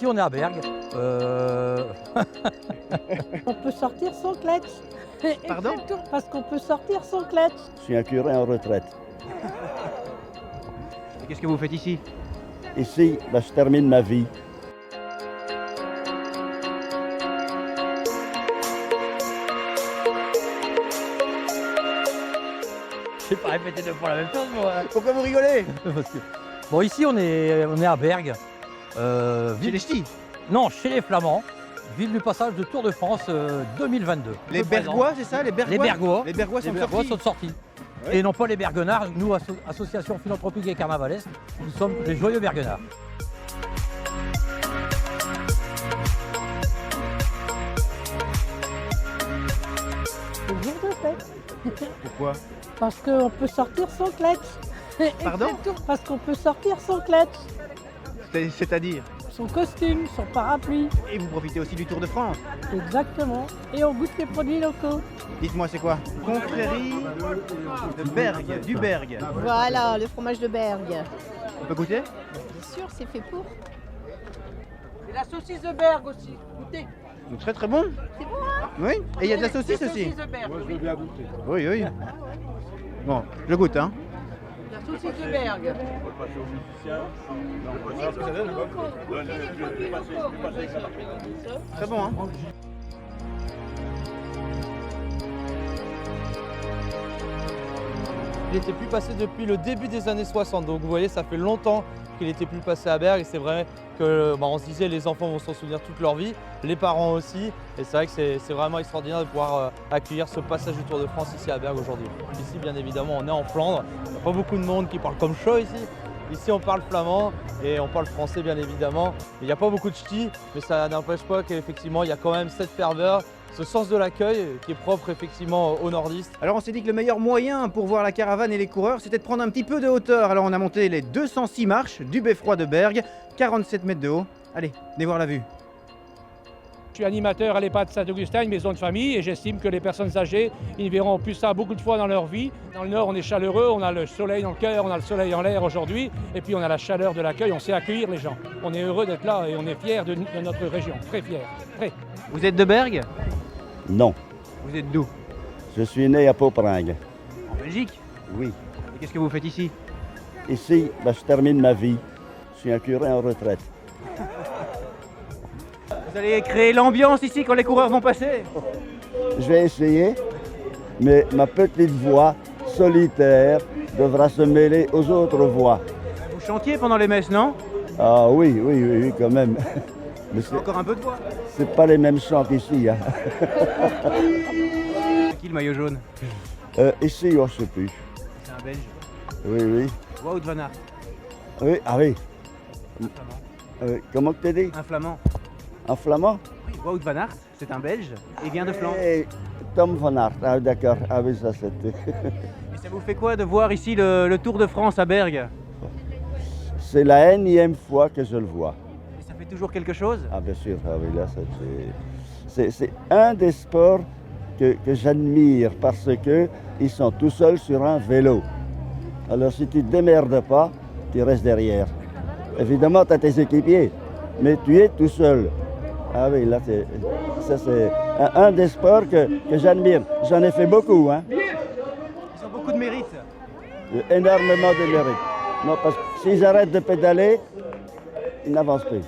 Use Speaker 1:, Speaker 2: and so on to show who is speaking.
Speaker 1: ici on est à Bergues.
Speaker 2: On peut sortir sans clutch.
Speaker 3: Pardon?
Speaker 2: Parce qu'on peut sortir sans clutch.
Speaker 4: Je suis un curé en retraite.
Speaker 3: Et qu'est-ce que vous faites ici?
Speaker 4: Ici, je termine ma vie.
Speaker 1: Je vais pas répéter deux fois la même chose moi.
Speaker 3: Pourquoi vous rigolez?
Speaker 1: Parce que- Bon ici on est à Bergues.
Speaker 3: Chez
Speaker 1: Ville-
Speaker 3: les ch'tis.
Speaker 1: Non, chez les Flamands. Ville du passage de Tour de France 2022.
Speaker 3: Les Bergois, c'est ça? Les Bergois?
Speaker 1: Les Bergois.
Speaker 3: Les Bergois
Speaker 1: Les
Speaker 3: sont
Speaker 1: Bergois
Speaker 3: sortis.
Speaker 1: sont sortis.
Speaker 3: Ouais.
Speaker 1: Et non pas les Berguenards, nous, association philanthropique et carnavalesque, nous sommes les joyeux Berguenards.
Speaker 2: C'est le jour de fête.
Speaker 3: Pourquoi?
Speaker 2: Parce qu'on peut sortir sans clutch.
Speaker 3: Pardon?
Speaker 2: Parce qu'on peut sortir sans clutch.
Speaker 3: C'est-à-dire?
Speaker 2: Son costume, son parapluie.
Speaker 3: Et vous profitez aussi du Tour de France.
Speaker 2: Exactement. Et on goûte les produits locaux.
Speaker 3: Dites-moi, c'est quoi? Confrérie de Bergue, du Bergue.
Speaker 5: Voilà, le fromage de Bergue.
Speaker 3: On peut goûter?
Speaker 5: Bien sûr, c'est fait pour.
Speaker 2: Et la saucisse de Bergue aussi. Goûtez.
Speaker 3: Donc, très très bon.
Speaker 5: C'est bon, hein?
Speaker 3: Oui. Et il y a de la saucisse aussi.
Speaker 2: de Bergue.
Speaker 3: Oui, oui. Bon, je goûte, hein.
Speaker 2: La saucisse de Bergue.
Speaker 3: Très bon, hein.
Speaker 6: Il n'était plus passé depuis le début des années 60, donc vous voyez, ça fait longtemps qu'il n'était plus passé à Bergues et c'est vrai que on se disait les enfants vont s'en souvenir toute leur vie, les parents aussi, et c'est vrai que c'est vraiment extraordinaire de pouvoir accueillir ce passage du Tour de France ici à Bergues aujourd'hui. Ici, bien évidemment, on est en Flandre, il n'y a pas beaucoup de monde qui parle comme chaud ici. Ici, on parle flamand et on parle français, bien évidemment. Il n'y a pas beaucoup de ch'tis, mais ça n'empêche pas qu'effectivement, il y a quand même cette ferveur, ce sens de l'accueil qui est propre effectivement aux nordistes.
Speaker 3: Alors on s'est dit que le meilleur moyen pour voir la caravane et les coureurs, c'était de prendre un petit peu de hauteur. Alors on a monté les 206 marches du beffroi de Bergues, 47 mètres de haut. Allez, venez voir la vue.
Speaker 7: Je suis animateur à l'EHPAD Saint-Augustin, une maison de famille, et j'estime que les personnes âgées, ils verront plus ça beaucoup de fois dans leur vie. Dans le Nord, on est chaleureux, on a le soleil dans le cœur, on a le soleil en l'air aujourd'hui, et puis on a la chaleur de l'accueil, on sait accueillir les gens. On est heureux d'être là et on est fiers de notre région, très fiers, très.
Speaker 3: Vous êtes de Bergues?
Speaker 4: Non,
Speaker 3: Vous êtes d'où?
Speaker 4: je suis né à Poperingue.
Speaker 3: En Belgique.
Speaker 4: Oui.
Speaker 3: Et qu'est-ce que vous faites ici?
Speaker 4: Ici, je termine ma vie. Je suis un curé en retraite.
Speaker 3: Vous allez créer l'ambiance ici quand les coureurs vont passer?
Speaker 4: Je vais essayer, mais ma petite voix solitaire devra se mêler aux autres voix.
Speaker 3: Vous chantiez pendant les messes, non?
Speaker 4: Ah oui, oui, oui, oui, quand même. Mais
Speaker 3: Encore un peu de voix.
Speaker 4: c'est pas les mêmes chants qu'ici. Hein.
Speaker 3: C'est qui le maillot jaune?
Speaker 4: Ici, oh, je sais plus.
Speaker 3: C'est un Belge.
Speaker 4: Oui, oui.
Speaker 3: Wout van Aert.
Speaker 4: Oui, ah oui.
Speaker 3: Un flamand.
Speaker 4: Comment tu dis?
Speaker 3: Un flamand.
Speaker 4: En flamand?
Speaker 3: Oui, Wout van Aert, c'est un Belge et il vient de Flandre.
Speaker 4: Eh, Tom van Aert, ah d'accord. Ah oui, ça c'était.
Speaker 3: Et ça vous fait quoi de voir ici le Tour de France à Bergues?
Speaker 4: C'est la énième fois que je le vois.
Speaker 3: Et ça fait toujours quelque chose?
Speaker 4: Ah bien sûr, ah oui, là c'est un des sports que j'admire parce que ils sont tout seuls sur un vélo. Alors si tu ne te démerdes pas, tu restes derrière. Évidemment, tu as tes équipiers, mais tu es tout seul. Ah oui, là ça c'est un des sports que j'admire. J'en ai fait beaucoup, hein.
Speaker 3: Ils ont beaucoup de mérite.
Speaker 4: Énormément de mérite. Non, parce que s'ils arrêtent de pédaler, ils n'avancent plus.